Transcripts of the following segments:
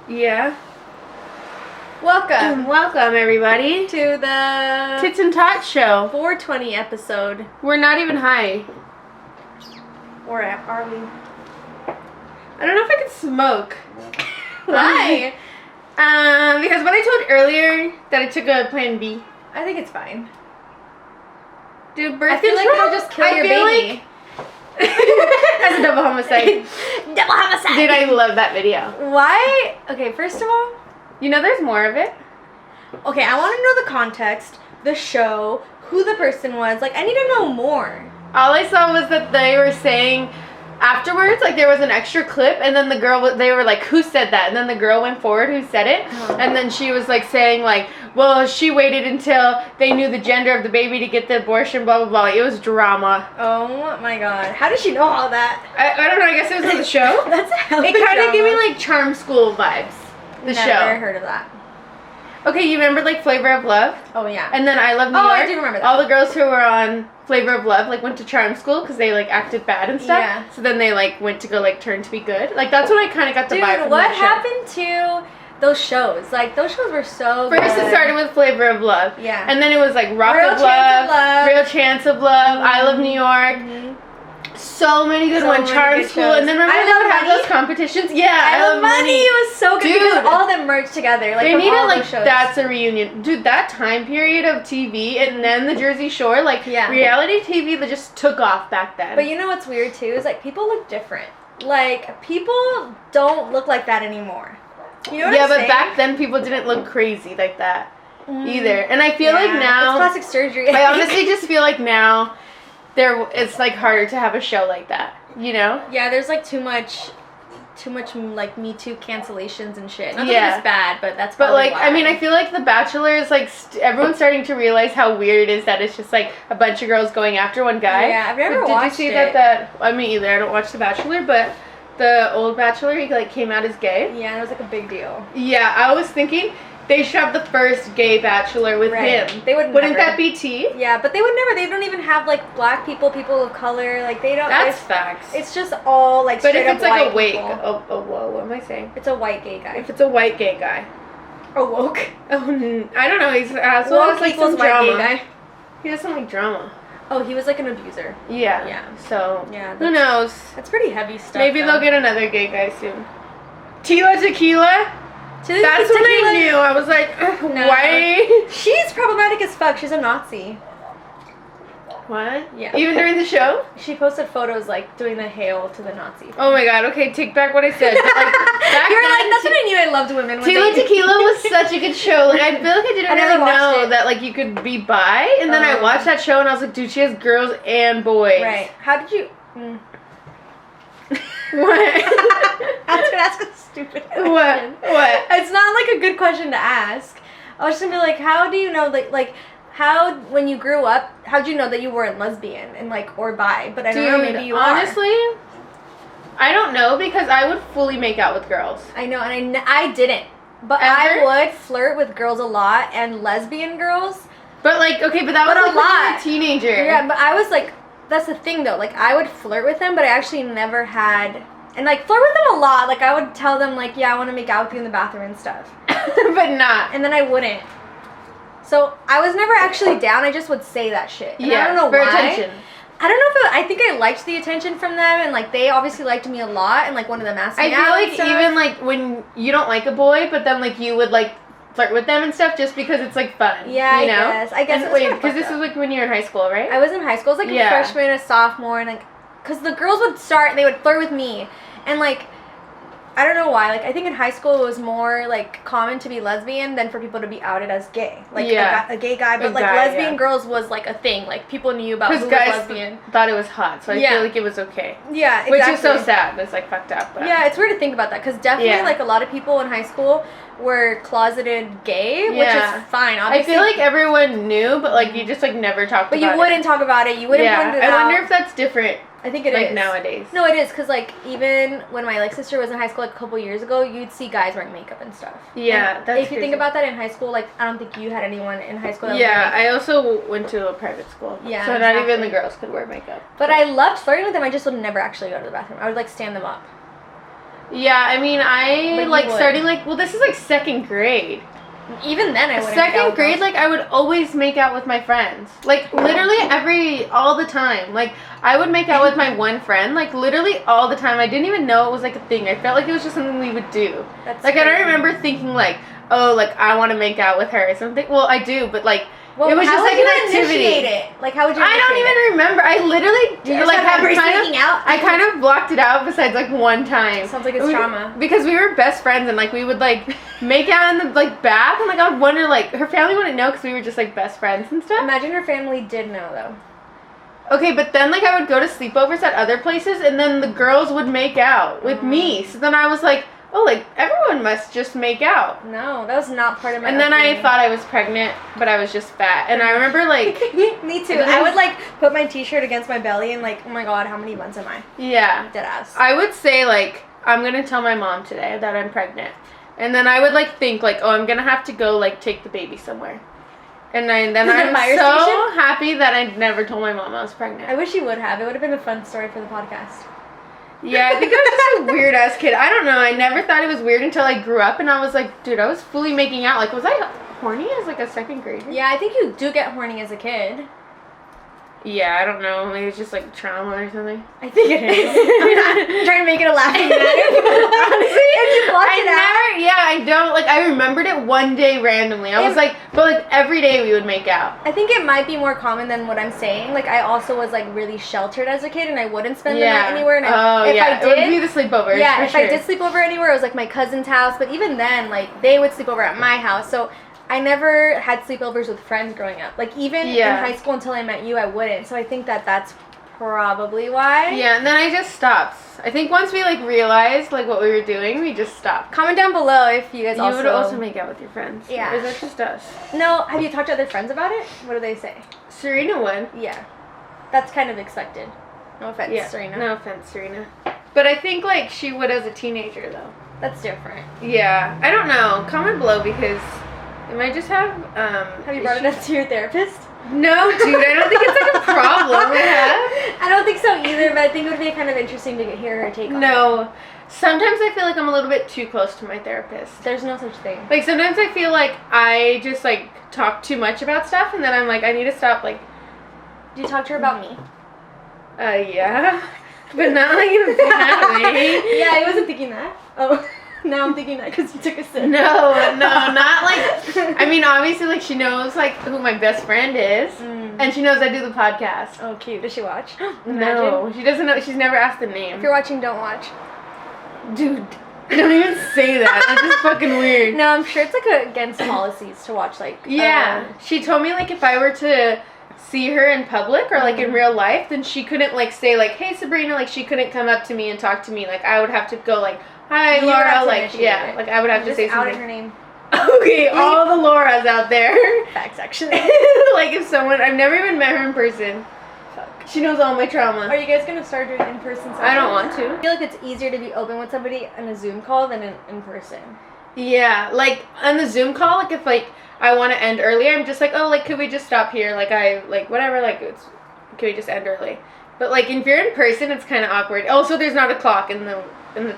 Yeah. Welcome everybody to the Tits and Tots show. 420 episode. We're not even high. Or are we? I don't know if I can smoke. Why? Because when I told earlier that I took a Plan B. I think it's fine. Dude, birth I feel like control? it'll just kill your baby. That's a double homicide. Double homicide. Dude, I love that video. Why? Okay, first of all, You know there's more of it? okay, I want to know the context, the show, who the person was. Like, I need to know more. All I saw was that they were saying afterwards, like there was an extra clip, and then the girl, they were like, who said that? And then the girl went forward who said it, and then she was like saying like, well, she waited until they knew the gender of the baby to get the abortion, blah, blah, blah. It was drama. Oh my god. How did she know all that? I don't know, I guess it was on the show. That's a hell of a It kind of drama. gave me like Charm School vibes, the show. Never heard of that. Okay, you remember like Flavor of Love? Oh yeah. And then I Love New Oh, York? I do remember that. All the girls who were on Flavor of Love like went to Charm School because they like acted bad and stuff. Yeah. So then they like went to go like turn to be good. Like that's what I kind of got the Dude, vibe from what that show. happened to those shows? Like, those shows were so First good. it started with Flavor of Love. Yeah. And then it was like Rock Real of Chance Love, of Love. Real Chance of Love, I Love New York. Mhm. So many good So ones. many Charm good School. shows. And then remember I they Love would have Money? those competitions? Yeah, I Love Money. It was so good because Dude. all of them merged together. Like, They from needed all like those shows. That's a Reunion. Dude, that time period of TV and then the Jersey Shore, like Yeah. reality TV that just took off back then. But you know what's weird too is like people look different. Like, people don't look like that anymore. You know what yeah, I'm but saying? back then people didn't look crazy like that either. And I feel like Yeah, now it's plastic surgery. I honestly just feel like now it's like harder to have a show like that, you know? Yeah, there's like too much like Me Too cancellations and shit. Not Yeah. that it's bad, but that's But probably like, why. I mean, I feel like The Bachelor is like everyone's starting to realize how weird it is that it's just like a bunch of girls going after one guy. Yeah, I've never Like, watched Did you see it. that? I mean, either I don't watch The Bachelor, but the old Bachelor, he like came out as gay. Yeah, and it was like a big deal. Yeah, I was thinking they should have the first gay Bachelor with Right. him. They would Wouldn't never. that be tea? Yeah, but they would never. They don't even have like black people, people of color. Like, they don't. That's facts. It's just all like. But straight if it's up like white a wake, people. whoa, what am I saying? It's a white gay guy. If it's a white gay guy. A woke. Oh, I don't know. He's as well Woke as like equals some white drama. gay guy. He has some like drama. Oh, he was like an abuser. Yeah. Yeah. So Yeah, who knows? That's pretty heavy stuff. Maybe though. they'll get another gay guy soon. Tila Tequila. Tequila- That's when I Tequila- knew. I was like, No. why? She's problematic as fuck. She's a Nazi. What? Yeah. Even during the show? She posted photos like doing the hail to the Nazi. Oh my god. Okay, take back what I said. But, like, back You're like, then, that's when I knew I loved women. when Tila they- Tequila was such a good show. Like, I feel like I didn't I never really watched know it. that like you could be bi, and then I watched that show and I was like, dude, she has girls and boys. Right. How did you? What? I was gonna ask a stupid question. What? It's not like a good question to ask. I was just gonna be like, how do you know like how when you grew up, how'd you know that you weren't lesbian and like or bi? But I don't know, maybe you honestly, I don't know because I would fully make out with girls. are. I know, and I didn't. But Ever? I would flirt with girls a lot and lesbian girls. But like, okay, but that was But a like when you were lot. a teenager. Yeah, but I was like, that's the thing though. Like, I would flirt with them, but I actually never had, and like flirt with them a lot. Like, I would tell them like, yeah, I want to make out with you in the bathroom and stuff, but not. and then I wouldn't. So I was never actually down. I just would say that shit. And Yeah, I don't know for why. attention. I don't know if I think I liked the attention from them, and like they obviously liked me a lot, and like one of them asked me I feel out like and stuff. even like when you don't like a boy, but then like you would like flirt with them and stuff just because it's like fun. Yeah, you know? I guess. And it's wait, kinda because this fucked is up. like when you were in high school, right? I was in high school. I was like Yeah. a freshman, a sophomore, and like, cause the girls would start and they would flirt with me, and like, I don't know why. Like, I think in high school it was more like common to be lesbian than for people to be outed as gay. Like Yeah. a gay guy, but A like guy, lesbian yeah. girls was like a thing. Like people knew about who Because was guys lesbian. thought it was hot, so I Yeah. feel like it was okay. Yeah, exactly. Which is so sad. It's like fucked up. But. Yeah, it's weird to think about that because definitely Yeah. like a lot of people in high school were closeted gay, which Yeah. is fine. I Obviously, feel like everyone knew, but like you just like never talked but about it. you wouldn't talk about it. You wouldn't Yeah, point it I out. wonder if that's different. I think it is like nowadays. No, it is because like even when my like sister was in high school like a couple years ago, you'd see guys wearing makeup and stuff. Yeah, And that's if you think crazy. about that in high school, like I don't think you had anyone in high school. That Yeah, was wearing makeup. I also went to a private school. Yeah, So not even exactly. the girls could wear makeup. But I loved flirting with them. I just would never actually go to the bathroom. I would like stand them up. Yeah, I mean, But you would. starting, well, this is, second grade. Even then, I wouldn't. Second grade, I would always make out with my friends. Literally all the time. I would make out with my one friend, literally all the time. I didn't even know it was, a thing. I felt like it was just something we would do. That's I crazy. don't remember thinking, I want to make out with her or something. Well, I do, but, well, it was just, an activity. Initiate it? How would you I don't even remember. I literally, you just out? I kind of blocked it out besides, one time. Sounds like it's trauma. Because we were best friends, and, we would, make out in the, bath, and, I would wonder, her family wouldn't know because we were just, best friends and stuff. Imagine her family did know, though. Okay, but then, I would go to sleepovers at other places, and then the girls would make out with me. So then I was like, oh, everyone must just make out. No, that was not part of my And then upbringing. I thought I was pregnant, but I was just fat. And I remember, Me too. I would, put my t-shirt against my belly and, oh my god, how many months am I? Yeah. Deadass. I would say, I'm going to tell my mom today that I'm pregnant. And then I would, think, oh, I'm going to have to go, take the baby somewhere. And then I'm so happy that I never told my mom I was pregnant. I wish you would have. It would have been a fun story for the podcast. Yeah, I think I was just a weird-ass kid. I don't know. I never thought it was weird until I grew up, and I was like, dude, I was fully making out. Was I horny as, a second grader? Yeah, I think you do get horny as a kid. Yeah, I don't know. Maybe it's just, trauma or something. I think it is. I'm trying to make it a laughing matter. Honestly, I don't. I remembered it one day randomly. I was but, every day we would make out. I think it might be more common than what I'm saying. I also was, really sheltered as a kid, and I wouldn't spend the night anywhere. And I did, it would be the sleepover. Yeah, if I did sleep over anywhere, it was, my cousin's house. But even then, they would sleep over at my house. So I never had sleepovers with friends growing up. Even in high school until I met you, I wouldn't. So I think that's probably why. Yeah, and then I just stopped. I think once we realized what we were doing, we just stopped. Comment down below if you guys You would also make out with your friends. Yeah. Or is that just us? No, have you talked to other friends about it? What do they say? Serena would. Yeah. That's kind of expected. No offense, Serena. No offense, Serena. But I think she would as a teenager though. That's different. Yeah. I don't know. Comment below because it might just have Have you brought it up to your therapist? No, dude, I don't think it's a problem. I don't think so either, but I think it would be kind of interesting to hear her take on it. No. Sometimes I feel I'm a little bit too close to my therapist. There's no such thing. Sometimes I feel I just talk too much about stuff, and then I'm I need to stop Do you talk to her about me? Yeah. But not in a bad way. Yeah, I wasn't thinking that. Oh. Now I'm thinking that because you took a sip. No, not I mean, obviously, she knows, who my best friend is. And she knows I do the podcast. Oh, cute. Does she watch? No, she doesn't know. She's never asked the name. If you're watching, don't watch. Dude, don't even say that. That's just fucking weird. No, I'm sure it's, against policies to watch, Yeah. She told me, if I were to see her in public or, in real life, then she couldn't, say, hey, Sabrina, she couldn't come up to me and talk to me. I would have to go, hi, Laura, I would have to say something. Outed her name. Okay, all the Lauras out there. Facts, actually. If someone, I've never even met her in person. Fuck. She knows all my trauma. Are you guys going to start doing in-person sessions? I don't want to. I feel it's easier to be open with somebody on a Zoom call than in person. Yeah, on the Zoom call, if, I want to end early, I'm just oh, could we just stop here? Whatever, can we just end early? But, if you're in person, it's kind of awkward. Also, there's not a clock in the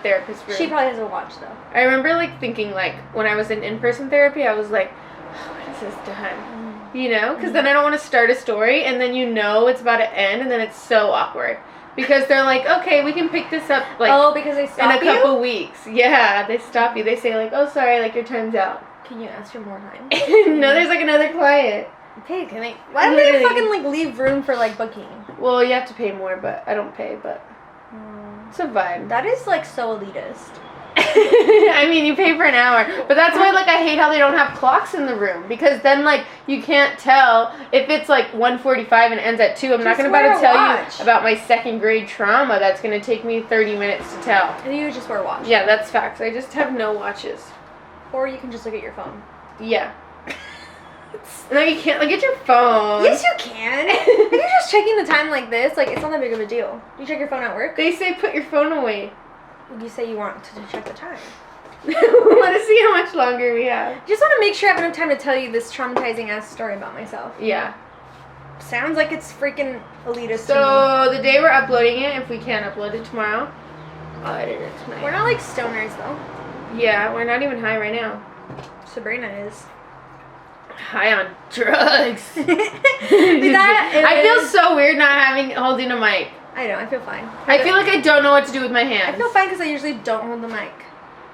therapist room. She probably has a watch, though. I remember, thinking, when I was in in-person therapy, I was like, oh, when is this done? You know? Because then I don't want to start a story, and then it's about to end, and then it's so awkward. Because they're okay, we can pick this up, because they stop in a couple weeks. Yeah, they stop you. They say, oh, sorry, your time's out. Can you ask for more time? No, there's, another client. Pay, can they? Why don't they fucking, leave room for, booking? Well, you have to pay more, but I don't pay, but... It's a vibe. That is, so elitist. I mean, you pay for an hour. But that's why, I hate how they don't have clocks in the room. Because then, you can't tell if it's, 1:45 and ends at 2. I'm not going to tell you about my second grade trauma that's going to take me 30 minutes to tell. And you just wear a watch. Yeah, that's facts. I just have no watches. Or you can just look at your phone. Yeah. No, you can't look at your phone. Yes, you can. If you're just checking the time like this, it's not that big of a deal. You check your phone at work? They say put your phone away. You say you want to check the time. I want to see how much longer we have. Just want to make sure I have enough time to tell you this traumatizing ass story about myself. Yeah. Sounds like it's freaking elitist So, the day we're uploading it, if we can upload it tomorrow, I'll edit it tonight. We're not like stoners though. Yeah, we're not even high right now. Sabrina is. High on drugs. I feel so weird not holding a mic. I know, I feel fine. I feel like I don't know what to do with my hands. I feel fine because I usually don't hold the mic.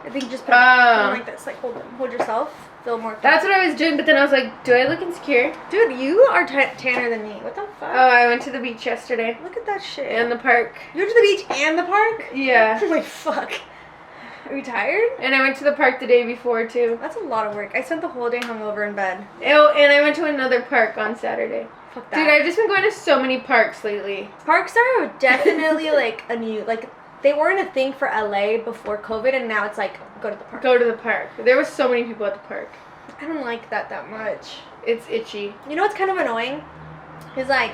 I think you just put it like this, like hold yourself. Feel more. That's what I was doing, but then I was like, do I look insecure? Dude, you are tanner than me. What the fuck? Oh, I went to the beach yesterday. Look at that shit. And the park. You went to the beach and the park? Yeah. I'm like, fuck. Are you tired? And I went to the park the day before, too. That's a lot of work. I spent the whole day hungover in bed. Oh, and I went to another park on Saturday. Fuck that. Dude, I've just been going to so many parks lately. Parks are definitely like a new, like, they weren't a thing for LA before COVID, and now it's like, go to the park. Go to the park. There was so many people at the park. I don't like that much. It's itchy. You know what's kind of annoying? Is like,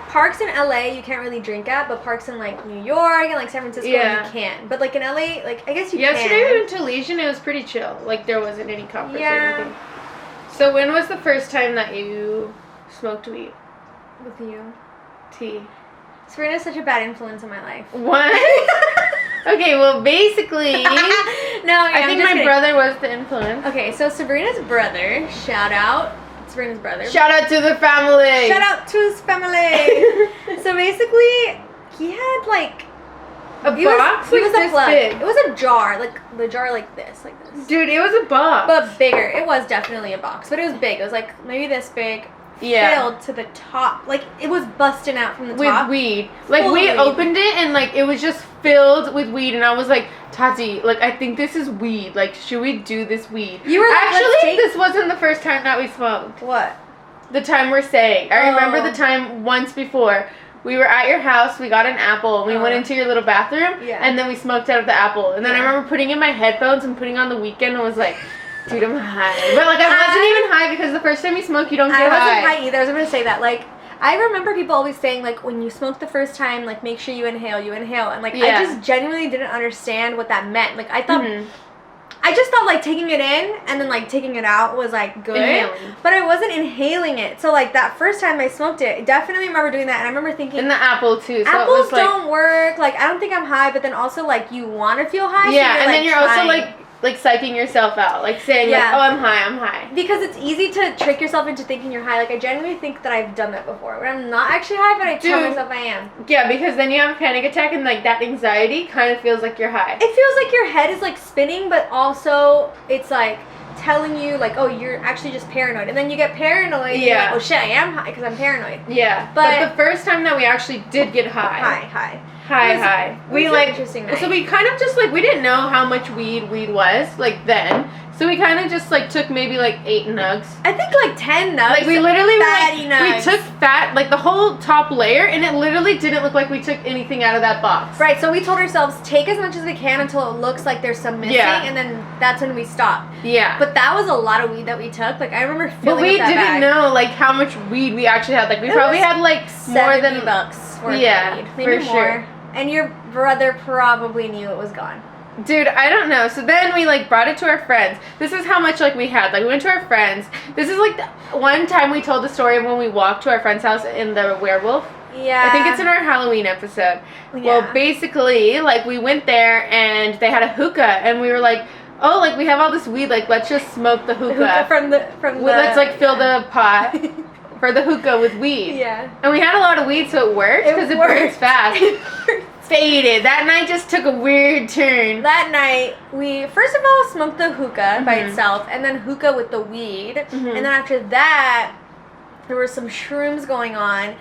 parks in LA you can't really drink at, but parks in like New York and like San Francisco you can. But like in LA, like I guess you can. Yesterday we went to Legion, it was pretty chill. Like there wasn't any coppers or anything. So when was the first time that you smoked weed? With you. Tea. Sabrina's such a bad influence in my life. What? Okay, well basically I think my brother was the influence. Okay, so Sabrina's brother, shout out. Sabrina's brother. Shout out to the family. Shout out to his family. So basically, he had like a box. He was a this plug. big. It was a jar, like the jar like this. Dude, it was a box. But bigger. It was definitely a box, but it was big. It was like maybe this big. Filled to the top. Like it was busting out from the top. With weed. Like we opened it and like it was just filled with weed, and I was like, Tati, like I think this is weed. Like should we do this weed? You were like, actually this wasn't the first time that we smoked. What? The time we're saying. I remember the time once before. We were at your house, we got an apple, and we went into your little bathroom, and then we smoked out of the apple. And then I remember putting in my headphones and putting on The Weeknd and was like, dude, I'm high. But like I wasn't even high because the first time you smoke, you don't get high. I wasn't high either. I was going to say that. Like, I remember people always saying, like, when you smoke the first time, like, make sure you inhale. And, like, I just genuinely didn't understand what that meant. Like, I thought, I just thought, like, taking it in and then, like, taking it out was, like, good. Inhaling. But I wasn't inhaling it. So, like, that first time I smoked it, I definitely remember doing that. And I remember thinking. And the apple, too. So apples it was, like, don't work. Like, I don't think I'm high. But then also, like, you want to feel high. Yeah, so and then you're also, like psyching yourself out, like saying like, oh, I'm high. Because it's easy to trick yourself into thinking you're high. Like I genuinely think that I've done that before, where I'm not actually high, but I tell myself I am. Yeah, because then you have a panic attack, and like that anxiety kind of feels like you're high. It feels like your head is like spinning, but also it's like telling you like, oh, you're actually just paranoid, and then you get paranoid. And you're like, oh shit, I am high because I'm paranoid. Yeah, but the first time that we actually did get high. High. We like interesting night. So we kind of just like we didn't know how much weed was like then. So we kind of just like took maybe like 8 nugs. I think like 10 nugs. Like we literally nugs. We took like the whole top layer, and it literally didn't look like we took anything out of that box. Right. So we told ourselves take as much as we can until it looks like there's some missing, and then that's when we stopped. Yeah. But that was a lot of weed that we took. Like I remember filling. But we didn't know like how much weed we actually had. Like we probably had like more than $70 worth of weed. Maybe for more. Sure. And your brother probably knew it was gone. Dude, I don't know. So then we like brought it to our friends. This is how much like we had. Like we went to our friends. This is like the one time we told the story of when we walked to our friend's house in the werewolf. Yeah. I think it's in our Halloween episode. Yeah. Well, basically, like we went there and they had a hookah, and we were like, oh, like we have all this weed. Like let's just smoke the hookah. Let's like fill the pot. For the hookah with weed. Yeah. And we had a lot of weed, so it worked because it burns fast. Faded. That night just took a weird turn. That night, we first of all smoked the hookah by itself, and then hookah with the weed. And then after that, there were some shrooms going on.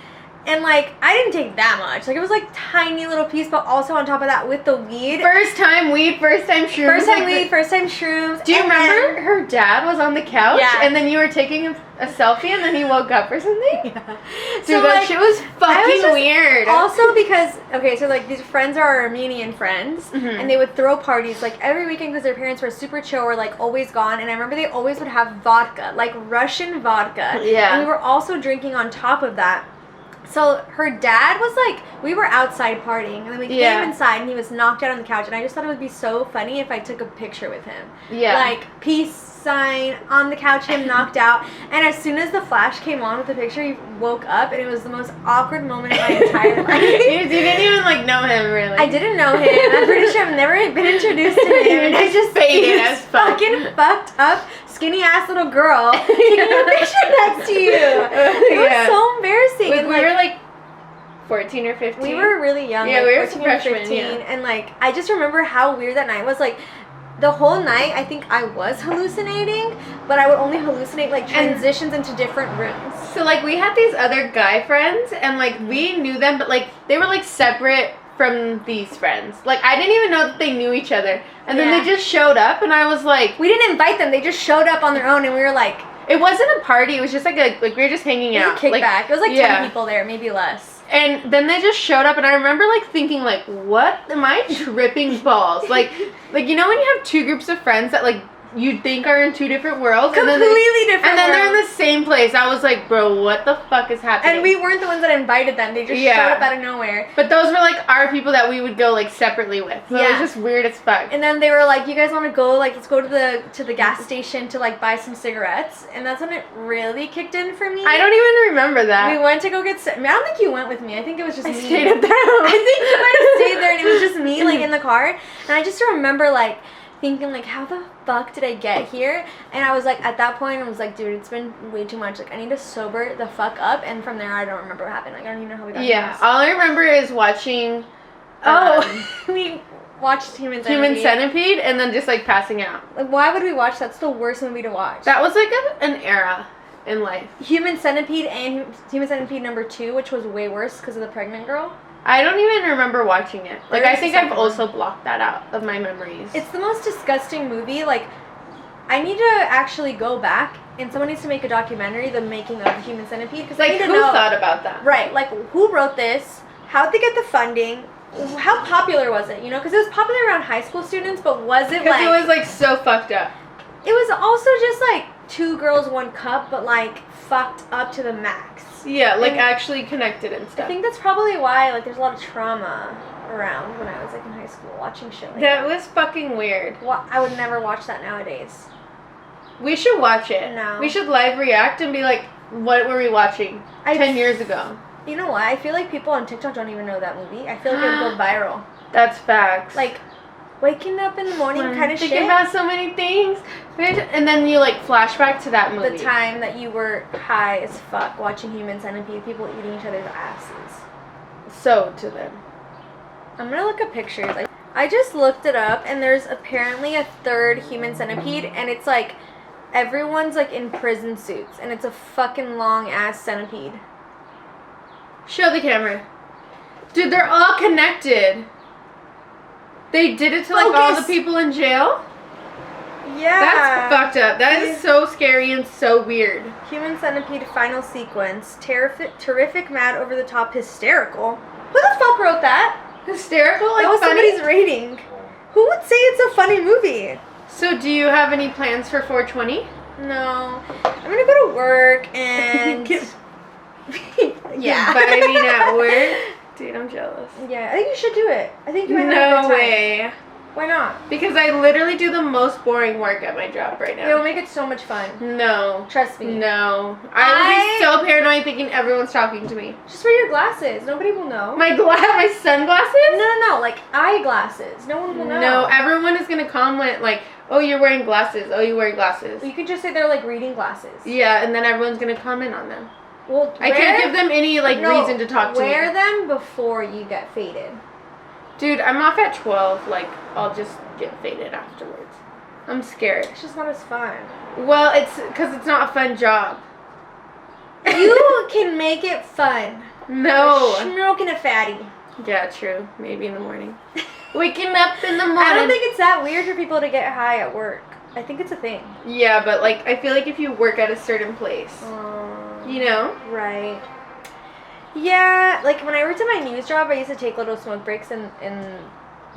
And, like, I didn't take that much. Like, it was, like, tiny little piece, but also on top of that with the weed. First time weed, first time shrooms. First time weed, first time shrooms. Do you remember her dad was on the couch? Yeah. And then you were taking a selfie, and then he woke up or something? Yeah. Dude, so, that shit was fucking weird. Also because, okay, so, like, these friends are Armenian friends, and they would throw parties, like, every weekend because their parents were super chill or, like, always gone. And I remember they always would have vodka, like, Russian vodka. Yeah. And we were also drinking on top of that. So her dad was like, we were outside partying, and then we came inside, and he was knocked out on the couch, and I just thought it would be so funny if I took a picture with him. Yeah. Like, peace sign, on the couch, him knocked out. And as soon as the flash came on with the picture, he woke up, and it was the most awkward moment in my entire life. You didn't even, like, know him, really. I didn't know him. I'm pretty sure I've never been introduced to him. And I just faded as fuck. Fucking fucked up, skinny-ass little girl taking a picture next to you. It was so embarrassing. We were, like, 14 or 15. We were really young. Yeah, like we were 14 freshmen, or 15. yeah. And, like, I just remember how weird that night was. Like, the whole night, I think I was hallucinating, but I would only hallucinate, like, transitions into different rooms. So, like, we had these other guy friends, and, like, we knew them, but, like, they were, like, separate from these friends. Like, I didn't even know that they knew each other. And then they just showed up, and I was like... We didn't invite them. They just showed up on their own, and we were like... It wasn't a party. It was just, like, we were just hanging out. It was a kickback. It was, like, 10 people there, maybe less. And then they just showed up, and I remember, like, thinking, like, what? Am I tripping balls? Like, you know when you have two groups of friends that, like, you think are in two different worlds? Completely different And then they're in the same place. I was like, bro, what the fuck is happening? And we weren't the ones that invited them. They just showed up out of nowhere. But those were, like, our people that we would go, like, separately with. So it was just weird as fuck. And then they were like, you guys want to go, like, let's go to the gas station to, like, buy some cigarettes. And that's when it really kicked in for me. I don't even remember that. We went to go get I don't think you went with me. I think it was just me. I stayed at their house. I think you might have stayed there, and it was just me, like, in the car. And I just remember, like, thinking, like, how the fuck did I get here? And I was like, at that point, I was like, dude, it's been way too much. Like, I need to sober the fuck up. And from there, I don't remember what happened. Like, I don't even know how we got here. Yeah, all I remember is watching... we watched Human Centipede and then just, like, passing out. Like, why would we watch that? That's the worst movie to watch. That was, like, an era in life. Human Centipede and Human Centipede number 2, which was way worse because of the pregnant girl. I don't even remember watching it. Like, I think I've also one. blocked that out of my memories. It's the most disgusting movie. Like, I need to actually go back, and someone needs to make a documentary, the making of Human Centipede. Because like, I need who to know, thought about that? Right. Like, who wrote this? How'd they get the funding? How popular was it? You know, because it was popular around high school students, but was it, like... Because it was, like, so fucked up. It was also just, like, 2 girls, 1 cup, but, like, fucked up to the max. Yeah, like, actually connected and stuff. I think that's probably why, like, there's a lot of trauma around when I was, like, in high school, watching shit like that. That was fucking weird. Well, I would never watch that nowadays. We should watch it. No. We should live react and be like, what were we watching 10 years ago? You know what? I feel like people on TikTok don't even know that movie. I feel like it would go viral. That's facts. Like, waking up in the morning kind of shit. Thinking about so many things. And then you, like, flashback to that movie. The time that you were high as fuck watching Human Centipede, people eating each other's asses. So to them. I'm gonna look at pictures. I just looked it up, and there's apparently a 3rd Human Centipede, and it's like, everyone's, like, in prison suits, and it's a fucking long-ass centipede. Show the camera. Dude, they're all connected. They did it to, like, all the people in jail? Yeah. That's fucked up. That is so scary and so weird. Human Centipede final sequence. Terrific, mad, over the top, hysterical. Who the fuck wrote that? Hysterical? Like, that was funny? Somebody's rating. Who would say it's a funny movie? So do you have any plans for 420? No. I'm gonna go to work and... Yeah. Vibing at work? Dude, I'm jealous. Yeah, I think you should do it. I think you might have a good time. No way. Why not? Because I literally do the most boring work at my job right now. It'll make it so much fun. No. Trust me. No. I would be so paranoid thinking everyone's talking to me. Just wear your glasses. Nobody will know. My sunglasses? No. Like eyeglasses. No one will know. No, everyone is going to comment like, oh, you're wearing glasses. Oh, you wear glasses. You could just say they're like reading glasses. Yeah, and then everyone's going to comment on them. Well, I can't give them any like reason to talk to me. Wear them before you get faded. Dude, I'm off at 12. Like, I'll just get faded afterwards. I'm scared. It's just not as fun. Well, it's because it's not a fun job. You can make it fun. No. Smoking a fatty. Yeah, true. Maybe in the morning. Waking up in the morning. I don't think it's that weird for people to get high at work. I think it's a thing. Yeah, but like, I feel like if you work at a certain place, you know? Right. Yeah, like when I worked at my news job, I used to take little smoke breaks in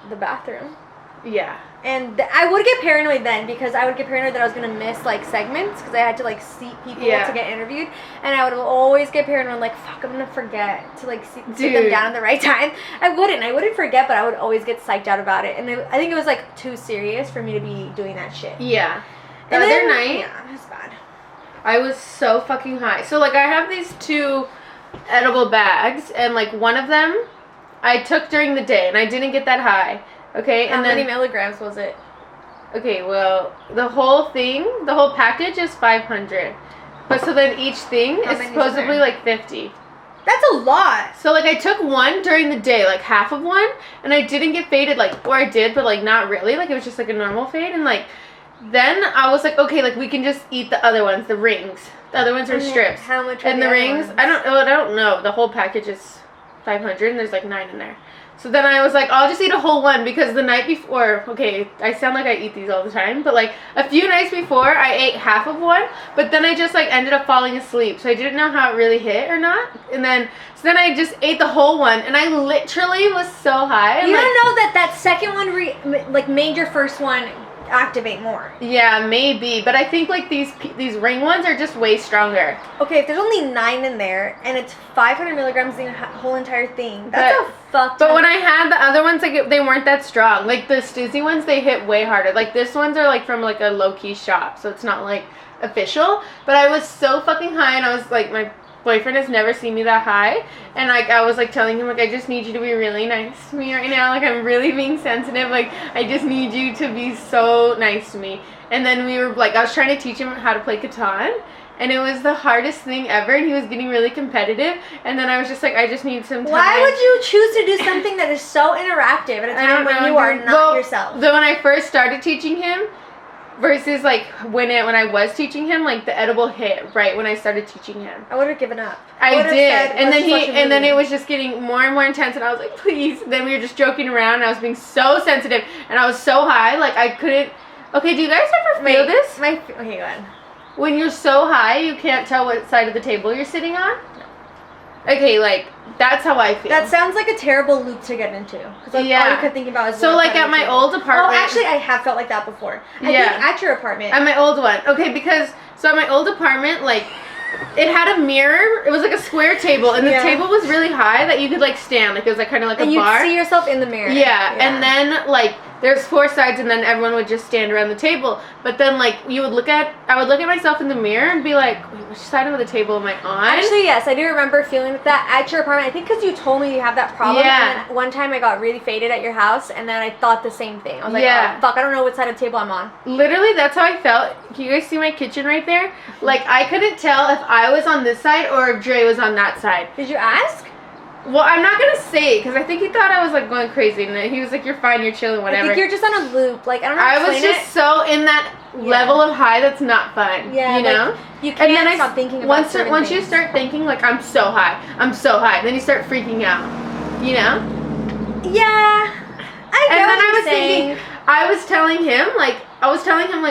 the bathroom. Yeah. And I would get paranoid then because I would get paranoid that I was going to miss like segments because I had to like seat people to get interviewed. And I would always get paranoid like, fuck, I'm going to forget to like sit them down at the right time. I wouldn't forget, but I would always get psyched out about it. And I think it was like too serious for me to be doing that shit. Yeah. The other night, yeah, it was bad. I was so fucking high. So, like, I have these 2 edible bags, and, like, one of them I took during the day, and I didn't get that high, okay? How many milligrams was it? Okay, well, the whole package is 500. But so then each thing is supposedly, like, 50. That's a lot. So, like, I took one during the day, like, half of one, and I didn't get faded, like, or I did, but, like, not really. Like, it was just, like, a normal fade, and, like, then I was like, okay, like, we can just eat the other ones, the rings. The other ones are strips. How much? And the rings, I don't know. The whole package is 500, and there's, like, 9 in there. So then I was like, I'll just eat a whole one, because the night before, okay, I sound like I eat these all the time, but, like, a few nights before, I ate half of one, but then I just, like, ended up falling asleep, so I didn't know how it really hit or not, and then, so then I just ate the whole one, and I literally was so high. You don't know that second one, like, made your first one activate more. Yeah, maybe, but I think, like, these ring ones are just way stronger. Okay, if there's only 9 in there and it's 500 milligrams the whole entire thing, that's a fuck. But when I had the other ones, like, they weren't that strong. Like, the Stizzy ones, they hit way harder. Like, this ones are, like, from, like, a low-key shop, so it's not, like, official. But I was so fucking high, and I was, like, my boyfriend has never seen me that high, and, like, I was, like, telling him, like, I just need you to be really nice to me right now, like, I'm really being sensitive, like, I just need you to be so nice to me. And then we were, like, I was trying to teach him how to play Catan, and it was the hardest thing ever, and he was getting really competitive, and then I was just like, I just need some time. Why would you choose to do something that is so interactive at a time when you are not yourself? Then when I first started teaching him, versus, like, when I was teaching him, like, the edible hit right when I started teaching him. I would have given up. I did. And then it was just getting more and more intense, and I was like, please. Then we were just joking around, and I was being so sensitive, and I was so high, like, I couldn't. Okay, do you guys ever feel this? Okay, go ahead. When you're so high, you can't tell what side of the table you're sitting on? Okay, like, that's how I feel. That sounds like a terrible loop to get into. Because, like, all you could think about is... So, like, at my old apartment... Oh, actually, I have felt like that before. I think at your apartment. At my old one. Okay, because... So, at my old apartment, like... It had a mirror. It was, like, a square table. And the table was really high that you could, like, stand. Like, it was, like, kind of like a bar. And you'd see yourself in the mirror. Yeah. And then, like... There's 4 sides, and then everyone would just stand around the table. But then, like, I would look at myself in the mirror and be like, wait, which side of the table am I on? Actually, yes, I do remember feeling that at your apartment. I think because you told me you have that problem. Yeah. And then one time I got really faded at your house, and then I thought the same thing. I was like, oh, fuck, I don't know what side of the table I'm on. Literally, that's how I felt. Can you guys see my kitchen right there? Like, I couldn't tell if I was on this side or if Dre was on that side. Did you ask? Well, I'm not going to say it, because I think he thought I was, like, going crazy, and he was like, you're fine, you're chilling, whatever. I think you're just on a loop. Like, I don't know how to I was just so in that level of high that's not fun, you know? Like, you can't stop thinking about certain once things. you start thinking, like, I'm so high, then you start freaking out, you know? Yeah. I was telling him, like,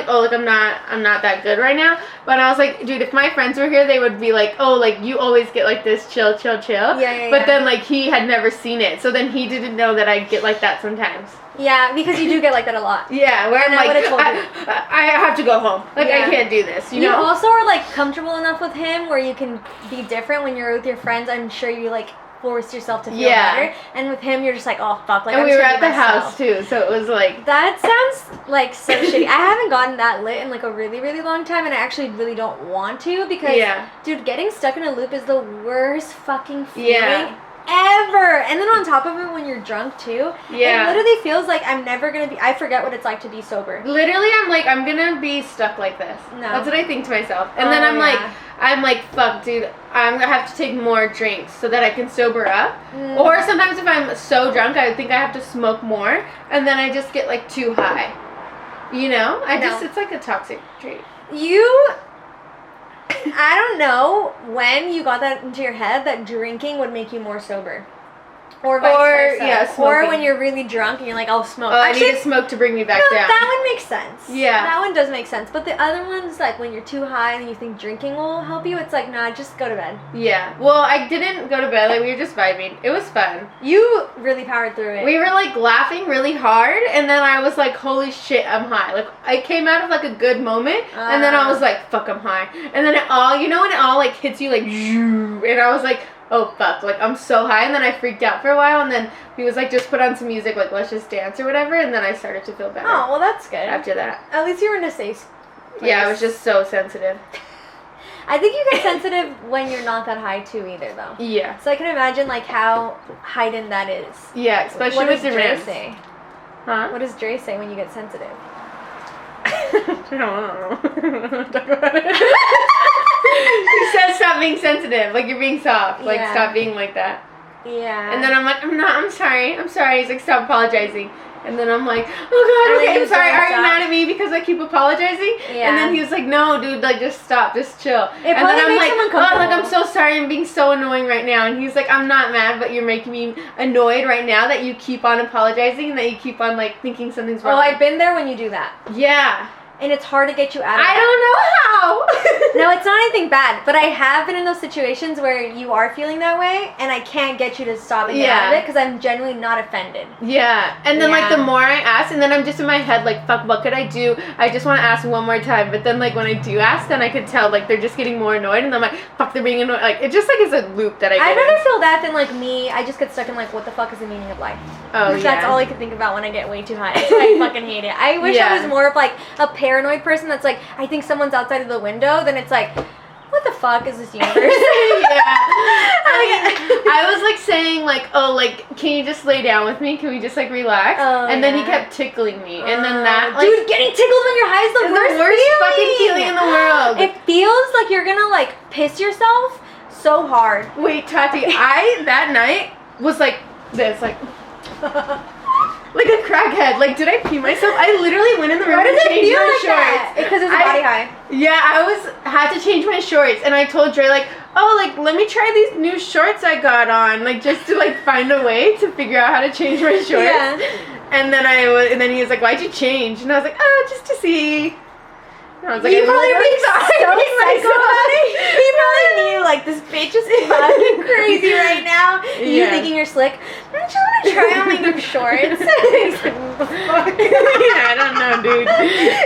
oh, like, I'm not that good right now. But I was like, dude, if my friends were here, they would be like, oh, like, you always get like this, chill. But then, like, he had never seen it. So then he didn't know that I get like that sometimes. Yeah, because you do get like that a lot. Yeah, where I'm like, I have to go home. Like, I can't do this, you know? You also are, like, comfortable enough with him where you can be different when you're with your friends. I'm sure you, like, force yourself to feel better, and with him you're just like, oh fuck, like, and I'm we were at the house too, so it was like, that sounds like so shitty. I haven't gotten that lit in like a really, really long time, and I actually really don't want to, because dude, getting stuck in a loop is the worst fucking feeling ever. And then on top of it, when you're drunk too, it literally feels like I'm never gonna be, I forget what it's like to be sober. Literally, I'm like, I'm gonna be stuck like this. No, that's what I think to myself. And then I'm like, fuck, dude, I'm gonna have to take more drinks so that I can sober up. Or sometimes if I'm so drunk, I think I have to smoke more, and then I just get like too high. You know? It's like a toxic trait. I don't know when you got that into your head that drinking would make you more sober. Or vice versa. Yeah, or when you're really drunk and you're like, I'll smoke. Oh, actually, I need to smoke to bring me back down. That one makes sense. Yeah. That one does make sense. But the other ones, like when you're too high and you think drinking will help you, it's like, nah, just go to bed. Yeah. Well, I didn't go to bed. Like, we were just vibing. It was fun. You really powered through it. We were, like, laughing really hard, and then I was like, holy shit, I'm high. Like, I came out of, like, a good moment, and then I was like, fuck, I'm high. And then it all, you know when it all, like, hits you, like, and I was like, oh fuck, like, I'm so high, and then I freaked out for a while, and then he was like, just put on some music, like, let's just dance or whatever, and then I started to feel better. Oh, well, that's good. After that. At least you were in a safe Yeah, I was just so sensitive. I think you get sensitive when you're not that high too either though. Yeah. So I can imagine like how heightened that is. Yeah, especially what with does the Dre ribs. say? Huh? What does Dre say when you get sensitive? I don't know. Talk about it. He says stop being sensitive, like you're being soft, like stop being like that. Yeah. And then I'm like, I'm sorry. He's like, stop apologizing. And then I'm like, oh God, okay, I'm sorry. Are you mad at me because I keep apologizing? Yeah. And then he was like, no, dude, like just stop, just chill. It and then I'm makes like, him uncomfortable. oh, like I'm so sorry, I'm being so annoying right now. And he's like, I'm not mad, but you're making me annoyed right now that you keep on apologizing and that you keep on like thinking something's wrong. Oh, I've been there when you do that. Yeah. And it's hard to get you out of it. I don't know how. No, it's not anything bad, but I have been in those situations where you are feeling that way, and I can't get you to stop and get out of it because I'm genuinely not offended. Yeah, and then like the more I ask, and then I'm just in my head like, fuck, what could I do? I just want to ask one more time, but then like when I do ask, then I could tell like they're just getting more annoyed, and then I'm like, fuck, they're being annoyed. Like it just like is a loop that I get I'd rather in. feel that than like me. I just get stuck in like, what the fuck is the meaning of life? Oh yeah. That's all I can think about when I get way too high. So I fucking hate it. I wish I was more of like a paranoid person that's like, I think someone's outside of the window, then it's like, what the fuck is this universe? Yeah. I was like saying like, oh, like, can you just lay down with me? Can we just like relax? Oh, and then he kept tickling me, and then that like, dude, getting tickled when you're high is the worst fucking feeling in the world. It feels like you're gonna like piss yourself so hard. Wait, Tati, I that night was like this, like. Like a crackhead. Like, did I pee myself? I literally went in the room and changed my shorts. Because it's a body high. Yeah, had to change my shorts, and I told Dre like, oh, like let me try these new shorts I got on, like just to like find a way to figure out how to change my shorts. Yeah. And then he was like, why'd you change? And I was like, oh, just to see. And I was like, you probably being so psycho about it. You probably knew like this bitch is fucking crazy right now. You thinking you're slick. I'm just gonna try on my new shorts. I don't know, dude.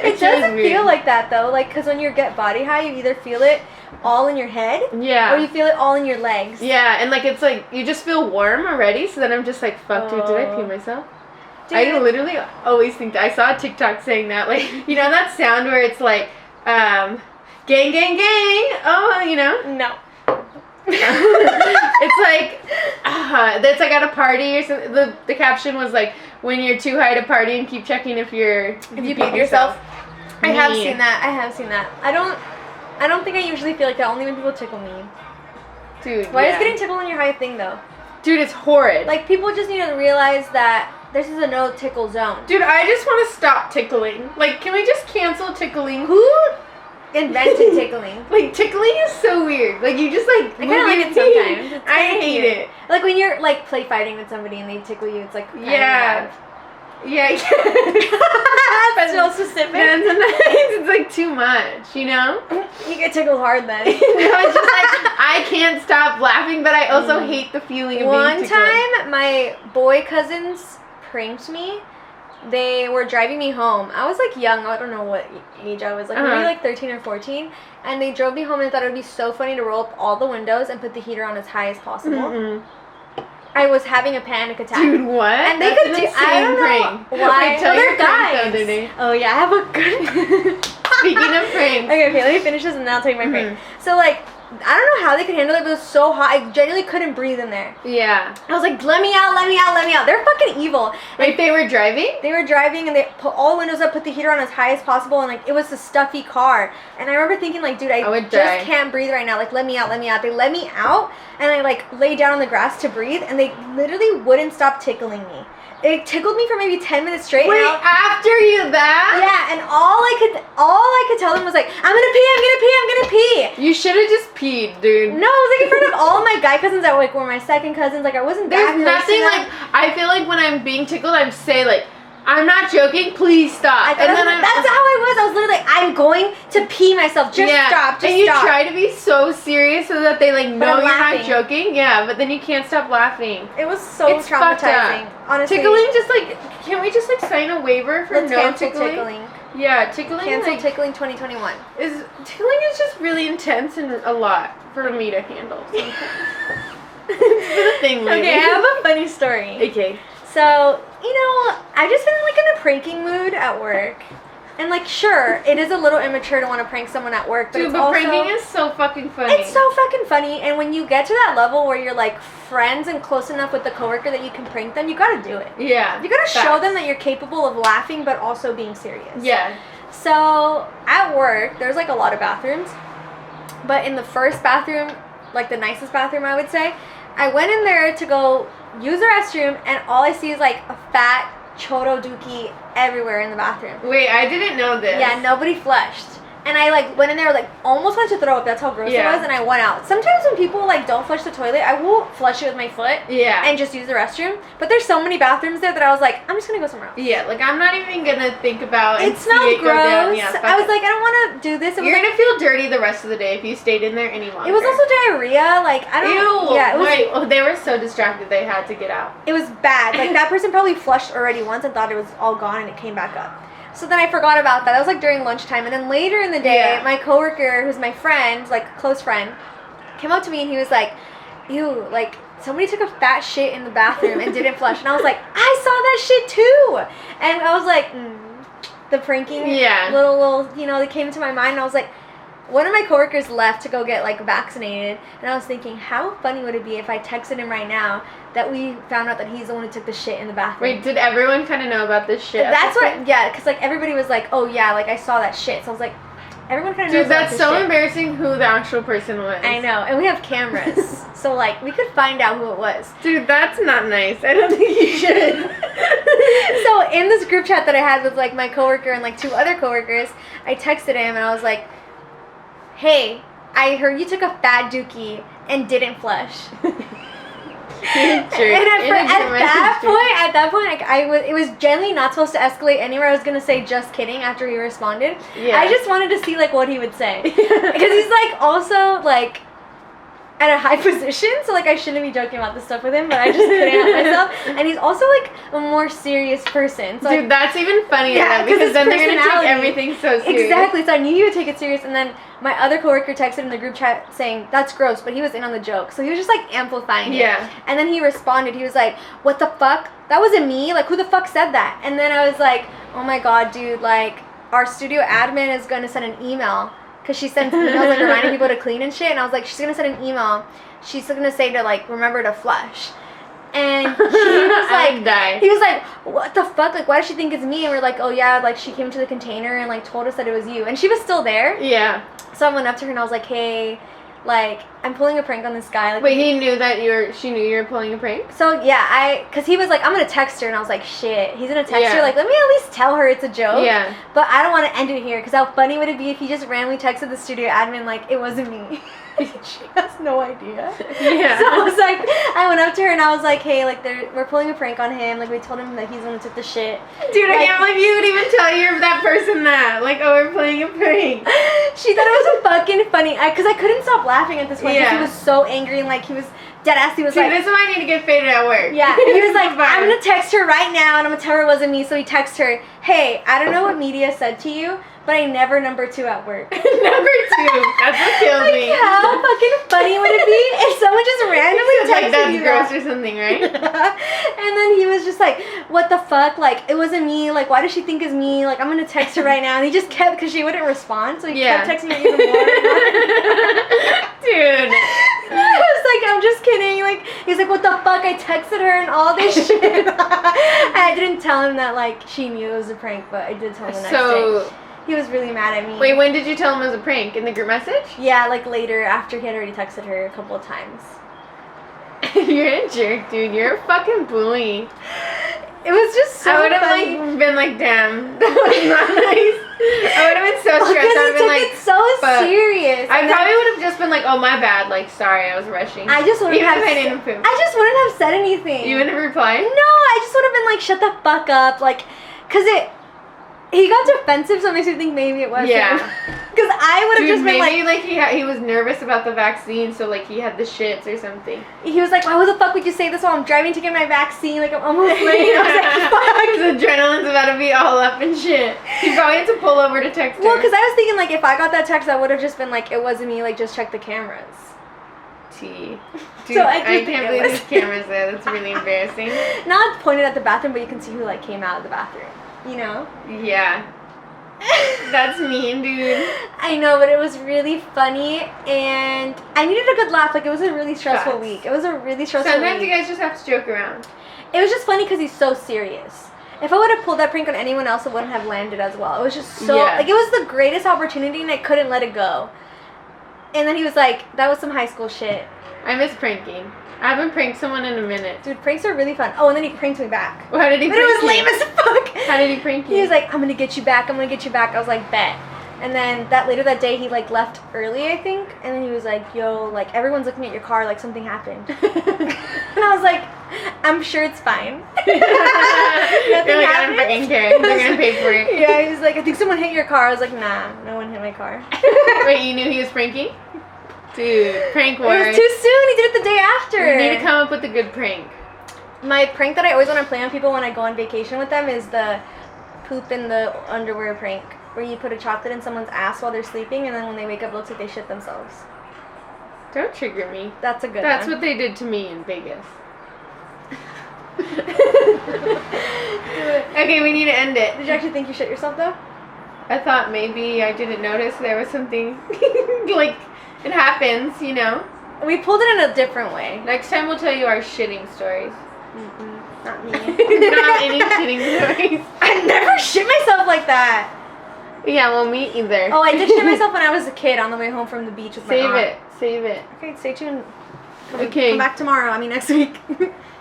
It doesn't feel like that though. Like, cause when you get body high, you either feel it all in your head, or you feel it all in your legs. Yeah, and like it's like you just feel warm already. So then I'm just like, fuck, dude, did I pee myself? Dude. I literally always think that. I saw a TikTok saying that, like, you know that sound where it's like, gang, gang, gang. Oh, you know. No. It's like, that's like at a party or something. The caption was like, when you're too high to party and keep checking if you peed yourself. I have seen that. I don't think I usually feel like that. Only when people tickle me. Dude, why is getting tickled when you're high a thing though? Dude, it's horrid. Like people just need to realize that this is a no tickle zone. Dude, I just want to stop tickling. Like, can we just cancel tickling? Who invented tickling? Like, tickling is so weird. Like, you just, like, I kind of like it sometimes. I hate it. Like, when you're, like, play fighting with somebody and they tickle you, it's, like, yeah. That's so specific. And sometimes it's, like, too much, you know? You get tickled hard then. No, it's just, like, I can't stop laughing, but I also hate the feeling of being tickled. One time, my boy cousins pranked me. They were driving me home. I was like young. I don't know what age I was. Like maybe like 13 or 14. And they drove me home and I thought it would be so funny to roll up all the windows and put the heater on as high as possible. Mm-hmm. I was having a panic attack. Dude, what? And they could do. I don't know why. Well, they're guys. Oh yeah, I have a good. Speaking of pranks. Okay, let me finish this and then I'll tell you my prank. So like, I don't know how they could handle it, but it was so hot. I genuinely couldn't breathe in there. Yeah. I was like, let me out, let me out, let me out. They're fucking evil. Like, they were driving? They were driving, and they put all the windows up, put the heater on as high as possible, and, like, it was a stuffy car. And I remember thinking, like, dude, I just can't breathe right now. Like, let me out, let me out. They let me out, and I, like, lay down on the grass to breathe, and they literally wouldn't stop tickling me. They tickled me for maybe 10 minutes straight. Wait, after you that? Yeah, and all I could tell them was like, I'm gonna pee. You should have just peed, dude. No, I was like in front of all of my guy cousins that like were my second cousins. Like I wasn't that close to them. There's nothing like, I feel like when I'm being tickled, I'm say like, I'm not joking, please stop. That's how I was. I was literally like, I'm going to pee myself. Just stop, and you try to be so serious so that they like know you're not joking. Yeah, but then you can't stop laughing. It was so traumatizing. Honestly. Tickling, just like, can we just like sign a waiver for no tickling? Yeah, tickling. Cancel like, tickling 2021. Tickling is just really intense and a lot for me to handle sometimes. It's been a thing lately. Okay, I have a funny story. Okay. So, you know, I just been like in a pranking mood at work. And, like, sure, it is a little immature to want to prank someone at work, but dude, it's but also... pranking is so fucking funny. It's so fucking funny, and when you get to that level where you're, like, friends and close enough with the coworker that you can prank them, you gotta do it. Yeah. You gotta show them that you're capable of laughing, but also being serious. Yeah. So, at work, there's, like, a lot of bathrooms, but in the first bathroom, like, the nicest bathroom, I would say, I went in there to go use the restroom, and all I see is, like, a fat Chodo dookie everywhere in the bathroom. Wait, I didn't know this. Yeah, nobody flushed. And I, like, went in there, like, almost went to throw up. That's how gross it was. And I went out. Sometimes when people, like, don't flush the toilet, I will flush it with my foot. Yeah. And just use the restroom. But there's so many bathrooms there that I was like, I'm just going to go somewhere else. Yeah, like, I'm not even going to think about it. Smelled gross. Yeah, I was like, I don't want to do this. You're going to feel dirty the rest of the day if you stayed in there any longer. It was also diarrhea. Like, I don't... Ew. Yeah, it was, wait, oh, they were so distracted they had to get out. It was bad. Like, that person probably flushed already once and thought it was all gone and it came back up. So then I forgot about that. That was like during lunchtime. And then later in the day, my coworker, who's my friend, like close friend, came up to me and he was like, ew, like somebody took a fat shit in the bathroom and didn't flush. And I was like, I saw that shit too. And I was like, the pranking little, you know, they came into my mind. And I was like, one of my coworkers left to go get like vaccinated. And I was thinking, how funny would it be if I texted him right now that we found out that he's the one who took the shit in the bathroom. Wait, did everyone kind of know about this shit? That's what, yeah, because, like, everybody was like, oh, yeah, like, I saw that shit. So I was like, everyone kind of knows about this shit. Dude, that's so embarrassing who the actual person was. I know, and we have cameras. So, like, we could find out who it was. Dude, that's not nice. I don't think you should. So, in this group chat that I had with, like, my coworker and, like, 2 other coworkers, I texted him, and I was like, hey, I heard you took a fat dookie and didn't flush. And at that point, like, it was generally not supposed to escalate anywhere. I was gonna say just kidding after he responded. Yeah. I just wanted to see like what he would say because he's like also like at a high position, so like I shouldn't be joking about this stuff with him, but I just couldn't help myself. And he's also like a more serious person. So, dude, like, that's even funnier because then they're gonna take everything so serious. Exactly. So I knew you would take it serious, and then my other coworker texted in the group chat saying that's gross, but he was in on the joke, so he was just like amplifying it. Yeah. And then he responded. He was like, "What the fuck? That wasn't me. Like, who the fuck said that?" And then I was like, "Oh my god, dude! Like, our studio admin is gonna send an email." Because she sends emails like reminding people to clean and shit. And I was like, she's going to send an email. She's going to say to like, remember to flush. And he was like, he was like, what the fuck? Like, why does she think it's me? And we're like, oh yeah, like she came to the container and like told us that it was you. And she was still there. Yeah. So I went up to her and I was like, hey, like, I'm pulling a prank on this guy. Like, wait, he knew that she knew you were pulling a prank? So yeah, because he was like, I'm going to text her. And I was like, shit, he's going to text her. Like, let me at least tell her it's a joke. Yeah. But I don't want to end it here because how funny would it be if he just randomly texted the studio admin like, it wasn't me. She has no idea. Yeah. So I was like, I went up to her and I was like, hey, like we're pulling a prank on him. Like we told him that he's the one who took the shit. Dude, like, I can't believe you would even tell that person that. Like, oh, we're playing a prank. She thought it was fucking funny. Because I couldn't stop laughing at this point because he was so angry and like he was dead ass. He was like, this is why I need to get faded at work. Yeah. He was like, I'm going to text her right now and I'm going to tell her it wasn't me. So he texted her, hey, I don't know what media said to you, but I never number 2 at work. Number 2. That's what kills like, me. How fucking funny would it be if someone just randomly texted like that's you gross that? Or something, right? And then he was just like, what the fuck? Like, it wasn't me. Like, why does she think it's me? Like, I'm going to text her right now. And he just kept, because she wouldn't respond, so he kept texting her even more. Dude. I was like, I'm just kidding. Like, he's like, what the fuck? I texted her and all this shit. And I didn't tell him that, like, she knew it was a prank, but I did tell him the next day. He was really mad at me. Wait, when did you tell him it was a prank? In the group message? Yeah, like later after he had already texted her a couple of times. You're a jerk, dude. You're a fucking bully. It was just so I would have funny. like been like, damn, that was not nice. I would have been so stressed. I would have been like, it's so serious. I probably would have just been like, oh my bad, like sorry, I was rushing. I just wouldn't have. I didn't poop. I just wouldn't have said anything. You wouldn't have replied? No, I just would have been like, shut the fuck up, like, cause he got defensive, so it makes me think maybe it was him. Because I would have just been maybe like he was nervous about the vaccine, so like he had the shits or something. He was like, why the fuck would you say this while I'm driving to get my vaccine? Like, I'm almost late. I was like, fuck. His adrenaline's about to be all up and shit. He probably had to pull over to text her. Well, because I was thinking like if I got that text, I would have just been like, it wasn't me. Like, just check the cameras. Dude, so I can't believe there's cameras there. That's really embarrassing. Not pointed at the bathroom, but you can see who like came out of the bathroom. You know? Yeah. That's mean, dude. I know, but it was really funny, and I needed a good laugh. Like, it was a really stressful week. It was a really stressful Sometimes week. you guys just have to joke around. It was just funny because he's so serious. If I would have pulled that prank on anyone else, it wouldn't have landed as well. It was just so, like, it was the greatest opportunity, and I couldn't let it go. And then he was like, that was some high school shit. I miss pranking. I haven't pranked someone in a minute. Dude, pranks are really fun. Oh, and then he pranked me back. Well, how did he but prank you? It was lame as fuck. How did he prank you? He was like, I'm gonna get you back. I'm gonna get you back. I was like, bet. And then later that day, he like left early, I think. And then he was like, yo, like everyone's looking at your car, like something happened. And I was like, I'm sure it's fine. You're like, I don't fucking care. They're gonna pay for it. Yeah, he was like, I think someone hit your car. I was like, nah, no one hit my car. Wait, you knew he was pranking? Dude, prank war. It was too soon. He did it the day after. You need to come up with a good prank. My prank that I always want to play on people when I go on vacation with them is the poop in the underwear prank, where you put a chocolate in someone's ass while they're sleeping, and then when they wake up, it looks like they shit themselves. Don't trigger me. That's a good That's one. what they did to me in Vegas. Okay, we need to end it. Did you actually think you shit yourself, though? I thought maybe I didn't notice there was something, like, it happens, you know? We pulled it in a different way. Next time we'll tell you our shitting stories. Not me. Not any shitting stories. I never shit myself like that. Yeah, well, me either. Oh, I did shit myself when I was a kid on the way home from the beach with my aunt. Save it. Okay, stay tuned. Okay. Come back tomorrow. I mean, next week.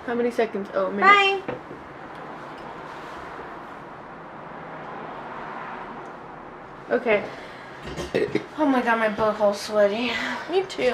How many seconds? Oh, minutes. Bye. Okay. Oh my god, my butthole's sweaty. Me too.